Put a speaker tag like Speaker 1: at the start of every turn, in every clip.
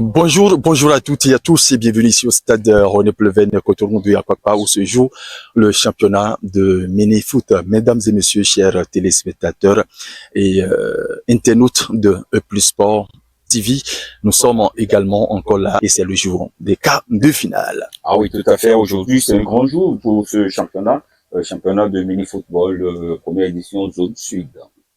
Speaker 1: Bonjour à toutes et à tous et bienvenue ici au stade René Pleven Cotonou de Yakwakpa où se joue le championnat de mini-foot. Mesdames et messieurs, chers téléspectateurs et internautes de E+ Sport TV, nous sommes également encore là et c'est le jour des quarts de finale.
Speaker 2: Ah oui, tout à fait. Aujourd'hui, c'est un grand jour pour ce championnat, championnat de mini-football, première édition zone sud.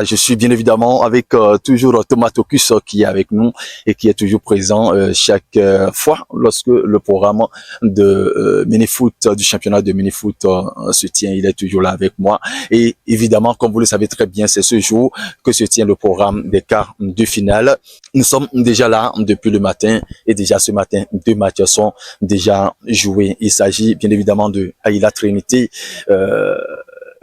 Speaker 1: Je suis bien évidemment avec toujours Thomas Tocus qui est avec nous et qui est toujours présent chaque fois lorsque le programme de mini-foot, du championnat de mini-foot se tient. Il est toujours là avec moi. Et évidemment, comme vous le savez très bien, c'est ce jour que se tient le programme des quarts de finale. Nous sommes déjà là depuis le matin et déjà ce matin, 2 matchs sont déjà joués. Il s'agit bien évidemment de Aïla Trinité.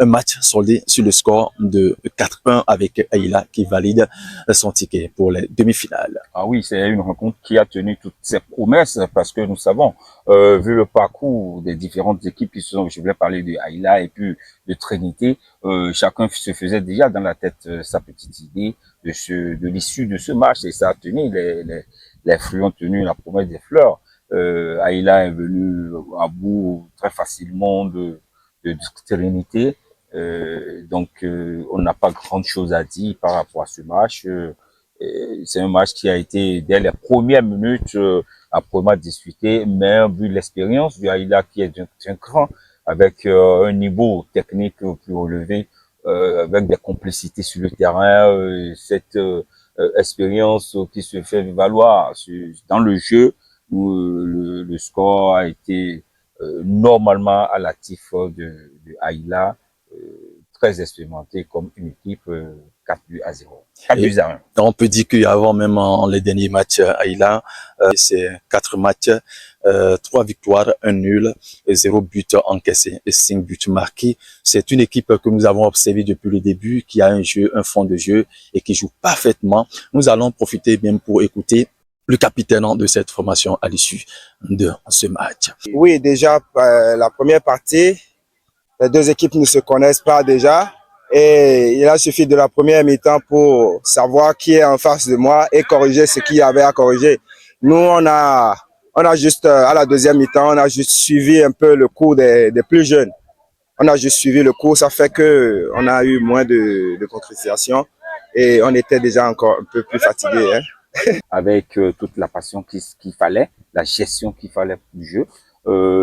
Speaker 1: Un match soldé sur le score de 4-1 avec Aïla qui valide son ticket pour les demi-finales.
Speaker 2: Ah oui, c'est une rencontre qui a tenu toutes ses promesses parce que nous savons, vu le parcours des différentes équipes qui sont, je voulais parler de Aïla et puis de Trinité, chacun se faisait déjà dans la tête sa petite idée de l'issue de ce match et ça a tenu, les fruits ont tenu la promesse des fleurs. Aïla est venu à bout très facilement de Trinité. On n'a pas grande chose à dire par rapport à ce match. C'est un match qui a été dès les premières minutes après disputé, mais vu l'expérience du Aïla qui est d'un cran avec un niveau technique plus relevé, avec des complicités sur le terrain, cette expérience qui se fait valoir dans le jeu où le score a été normalement à l'actif de Aïla. Très expérimenté comme une équipe 4-0. 4-1.
Speaker 1: On peut dire qu'avant même les derniers matchs Aïla, c'est 4 matchs, 3 victoires, 1 nul, 0 but encaissé et 5 buts marqués. C'est une équipe que nous avons observée depuis le début, qui a un fond de jeu et qui joue parfaitement. Nous allons profiter même pour écouter le capitaine de cette formation à l'issue de ce match.
Speaker 3: Oui, déjà, la première partie, les deux équipes ne se connaissent pas déjà et il a suffi de la première mi-temps pour savoir qui est en face de moi et corriger ce qu'il y avait à corriger. Nous, on a juste, à la deuxième mi-temps, on a juste suivi un peu le cours des plus jeunes. On a juste suivi le cours, ça fait que on a eu moins de concrétisation et on était déjà encore un peu plus fatigué. Hein.
Speaker 2: Avec toute la passion qu'il fallait, la gestion qu'il fallait du jeu.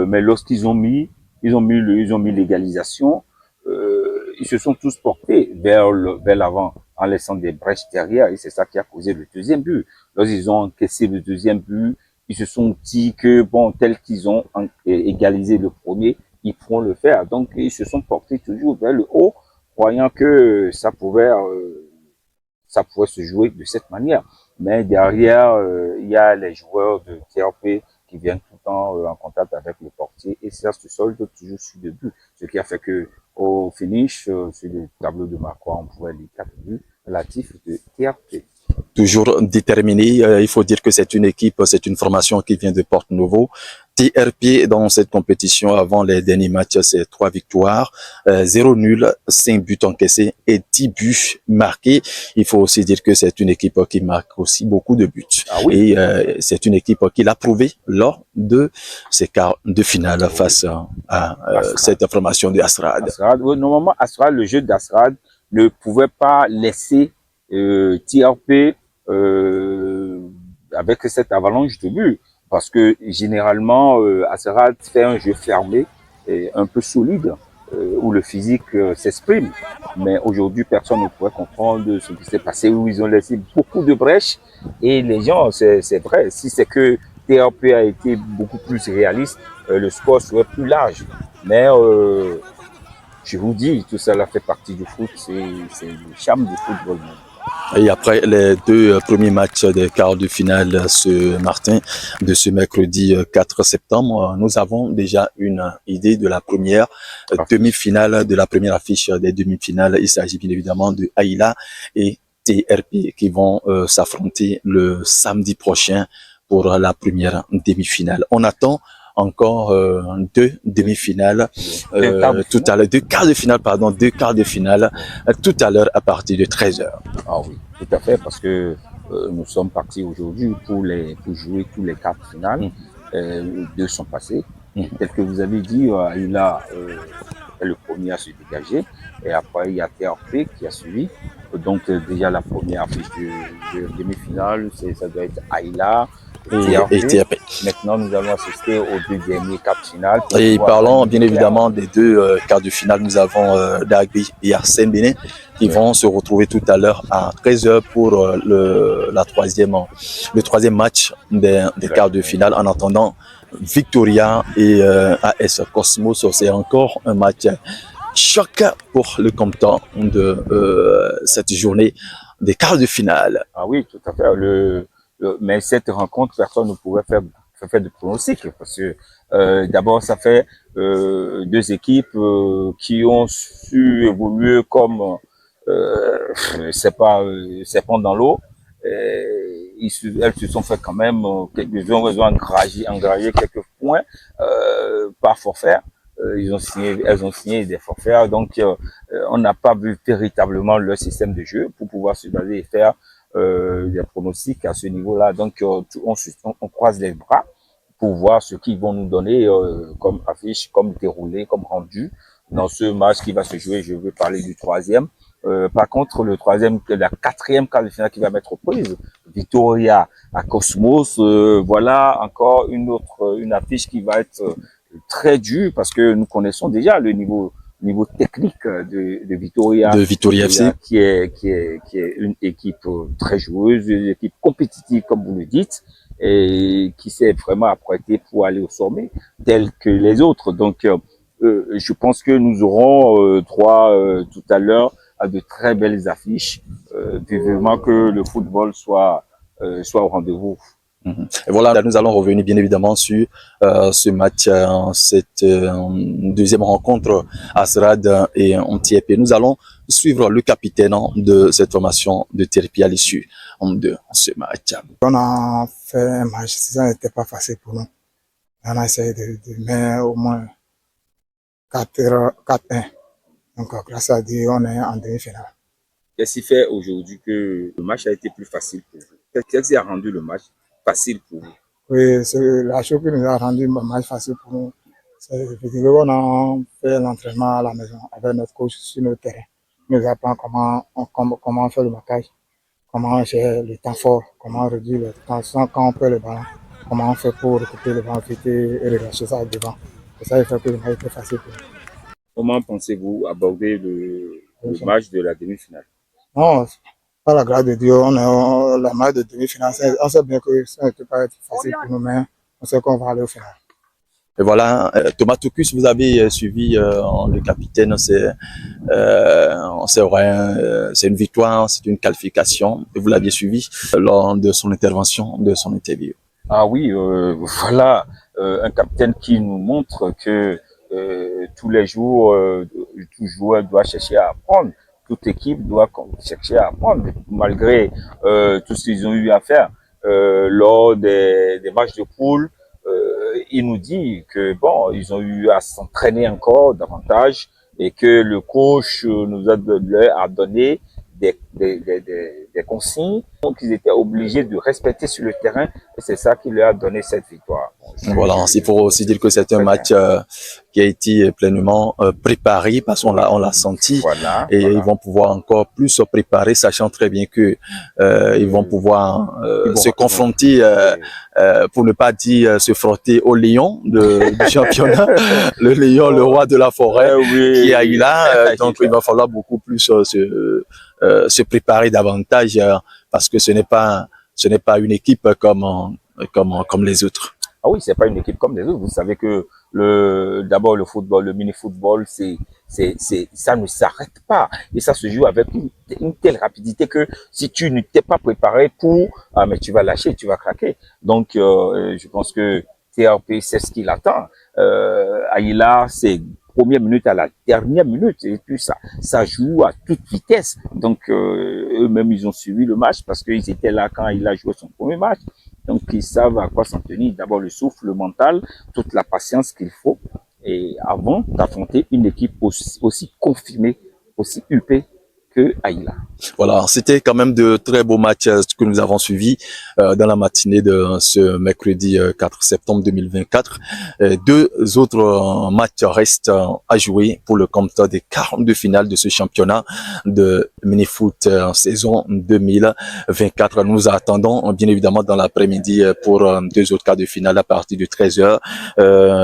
Speaker 2: Mais lorsqu'ils ont mis l'égalisation, ils se sont tous portés vers l'avant en laissant des brèches derrière et c'est ça qui a causé le deuxième but. Lorsqu'ils ont encaissé le deuxième but, ils se sont dit que bon, tel qu'ils ont égalisé le premier, ils pourront le faire. Donc ils se sont portés toujours vers le haut, croyant que ça pouvait se jouer de cette manière. Mais derrière, il y a les joueurs de TRP qui viennent tout le temps en contact avec le portier et ça se solde toujours sur 2 buts. Ce qui a fait que au finish, sur le tableau de Marquois, on pouvait les 4 buts relatifs de TRP.
Speaker 1: Toujours déterminé, il faut dire que c'est une équipe, c'est une formation qui vient de Porto-Novo. TRP dans cette compétition avant les derniers matchs, c'est 3 victoires, 0 nul, 5 buts encaissés et 10 buts marqués. Il faut aussi dire que c'est une équipe qui marque aussi beaucoup de buts.
Speaker 2: Ah oui.
Speaker 1: Et c'est une équipe qui l'a prouvé lors de ces quarts de finale face à cette formation de Asrad.
Speaker 2: Normalement, Asrad, le jeu d'Asrad ne pouvait pas laisser TRP avec cette avalanche de buts. Parce que généralement, Asrad fait un jeu fermé et un peu solide, où le physique s'exprime. Mais aujourd'hui, personne ne pourrait comprendre ce qui s'est passé, où ils ont laissé beaucoup de brèches. Et les gens, c'est vrai, si c'est que TRP a été beaucoup plus réaliste, le score serait plus large. Mais je vous dis, tout ça fait partie du foot, c'est le charme du football.
Speaker 1: Et après les 2 premiers matchs des quarts de finale ce matin, de ce mercredi 4 septembre, nous avons déjà une idée de la première demi-finale, de la première affiche des demi-finales. Il s'agit bien évidemment de Aïla et TRP qui vont s'affronter le samedi prochain pour la première demi-finale. On attend encore 2 demi-finales tout à l'heure, 2 quarts de finale, pardon, 2 quarts de finale tout à l'heure à partir de 13h.
Speaker 2: Ah oui, tout à fait, parce que nous sommes partis aujourd'hui pour jouer tous les quarts de finale. Deux sont passés. Tel que vous avez dit, Aïla est le premier à se dégager. Et après, il y a TRP qui a suivi. Donc, déjà, la première affiche de demi-finale, ça doit être Aïla
Speaker 1: et TRP.
Speaker 2: Maintenant, nous allons assister aux deux derniers quarts de finale.
Speaker 1: Et parlons bien évidemment des deux quarts de finale. Nous avons Dagby et Arsène Bénin qui vont se retrouver tout à l'heure à 13h pour le troisième match des quarts de finale. En attendant, Victoria et AS Cosmos, c'est encore un match choc pour le comptant de cette journée des quarts de finale.
Speaker 2: Ah oui, tout à fait. Mais cette rencontre, personne ne pouvait faire de pronostic parce que d'abord, ça fait deux équipes qui ont su évoluer comme c'est pas serpent dans l'eau. Elles se sont fait quand même ils ont engrangé quelques points par forfait. Elles ont signé des forfaits, donc on n'a pas vu véritablement leur système de jeu pour pouvoir se baser et faire des pronostics à ce niveau-là. Donc on croise les bras pour voir ce qu'ils vont nous donner comme affiche, comme déroulé, comme rendu dans ce match qui va se jouer. Je veux parler du troisième. Par contre, la quatrième quart de finale qui va mettre aux prises, Victoria à Cosmos, voilà encore une affiche qui va être très dure parce que nous connaissons déjà le niveau technique de Victoria.
Speaker 1: De Victoria FC.
Speaker 2: Qui est une équipe très joueuse, une équipe compétitive, comme vous le dites, et qui s'est vraiment apprêtée pour aller au sommet, tel que les autres. Donc, je pense que nous aurons droit tout à l'heure à de très belles affiches, vivement que le football soit au rendez-vous.
Speaker 1: Et voilà, nous allons revenir bien évidemment sur ce match, cette deuxième rencontre Asrad et Antiepe. Nous allons suivre le capitaine de cette formation de TRP à l'issue de ce match.
Speaker 4: On a fait un match, ça n'était pas facile pour nous. On a essayé de mettre au moins 4-1. Donc, grâce à Dieu, on est en demi-finale.
Speaker 2: Qu'est-ce qui fait aujourd'hui que le match a été plus facile pour vous? Qu'est-ce qui a rendu le match facile pour vous?
Speaker 4: Oui, c'est la chose qui nous a rendu le match facile pour nous. C'est qu'on a fait l'entraînement à la maison avec notre coach sur le terrain. Il nous apprend comment faire le marquage, comment gérer le temps fort, comment réduire le temps sans quand on perd le ballon, comment on fait pour récupérer le ballon vite et relâcher ça devant. C'est ça qui fait que le match était facile pour nous.
Speaker 2: Comment pensez-vous aborder le match de la demi-finale?
Speaker 4: Non, par la grâce de Dieu, la match de demi-finale, on sait bien que ça ne peut pas être facile pour nous, mais on sait qu'on va aller au final.
Speaker 1: Et voilà, Thomas Tocus, vous avez suivi le capitaine, c'est vrai, c'est une victoire, c'est une qualification, et vous l'aviez suivi lors de son intervention, de son interview.
Speaker 2: Ah oui, voilà, un capitaine qui nous montre que tous les jours, tout joueur doit chercher à apprendre, toute équipe doit chercher à apprendre, malgré tout ce qu'ils ont eu à faire lors des matchs de poule. Il nous dit que bon, ils ont eu à s'entraîner encore davantage et que le coach nous a donné des consignes qu'ils étaient obligés de respecter sur le terrain et c'est ça qui leur a donné cette victoire.
Speaker 1: Voilà, il faut aussi dire que c'est un match qui a été pleinement préparé parce qu'on l'a senti.
Speaker 2: Voilà,
Speaker 1: et
Speaker 2: voilà.
Speaker 1: Ils vont pouvoir encore plus se préparer, sachant très bien que ils vont pouvoir se confronter, pour ne pas dire se frotter au lion du championnat, le lion, le roi de la forêt,
Speaker 2: oui,
Speaker 1: qui est là. Donc il va falloir beaucoup plus se préparer davantage parce que ce n'est pas une équipe comme les autres.
Speaker 2: Ah oui, c'est pas une équipe comme les autres. Vous savez que d'abord le football, le mini-football, ça ne s'arrête pas. Et ça se joue avec une telle rapidité que si tu ne t'es pas préparé mais tu vas lâcher, tu vas craquer. Donc, je pense que TRP, c'est ce qu'il attend. Aïla, c'est première minute à la dernière minute et puis ça joue à toute vitesse. Donc, eux-mêmes, ils ont suivi le match parce qu'ils étaient là quand il a joué son premier match. Donc, ils savent à quoi s'en tenir. D'abord, le souffle, le mental, toute la patience qu'il faut. Et avant d'affronter une équipe aussi confirmée, aussi huppée que Aïla.
Speaker 1: Voilà, c'était quand même de très beaux matchs que nous avons suivis dans la matinée de ce mercredi 4 septembre 2024. Deux autres matchs restent à jouer pour le compte des 42 finales de ce championnat de mini-foot saison 2024. Nous attendons bien évidemment dans l'après-midi pour deux autres quarts de finale à partir de 13h.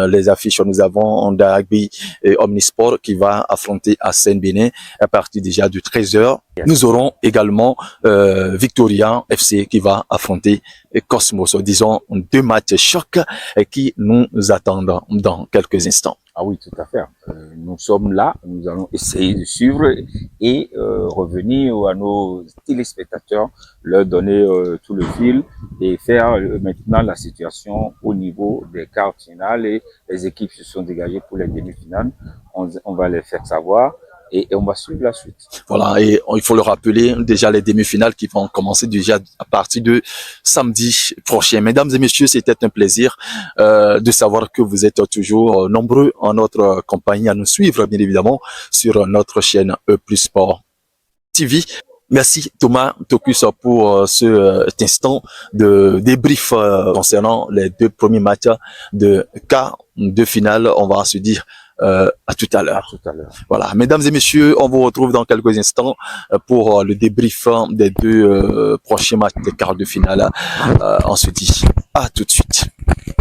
Speaker 1: Les affiches, nous avons Dagby et Omnisport qui va affronter Assen Bénin à partir déjà de 13h. Nous aurons également Victoria FC qui va affronter Cosmos. Disons deux matchs chocs qui nous attendent dans quelques instants.
Speaker 2: Ah oui, tout à fait. Nous sommes là, nous allons essayer de suivre et revenir à nos téléspectateurs, leur donner tout le fil et faire maintenant la situation au niveau des quarts finales, et les équipes se sont dégagées pour les demi-finales. On va les faire savoir. Et on va suivre la suite.
Speaker 1: Voilà, et il faut le rappeler, déjà les demi-finales qui vont commencer déjà à partir de samedi prochain. Mesdames et messieurs, c'était un plaisir de savoir que vous êtes toujours nombreux en notre compagnie à nous suivre, bien évidemment, sur notre chaîne E+ Sport TV. Merci Thomas Tokus pour cet instant de débrief concernant les deux premiers matchs de quart de finale. On va se dire à tout à l'heure. Voilà, mesdames et messieurs, on vous retrouve dans quelques instants pour le débrief des deux prochains matchs de quart de finale. On se dit à tout de suite.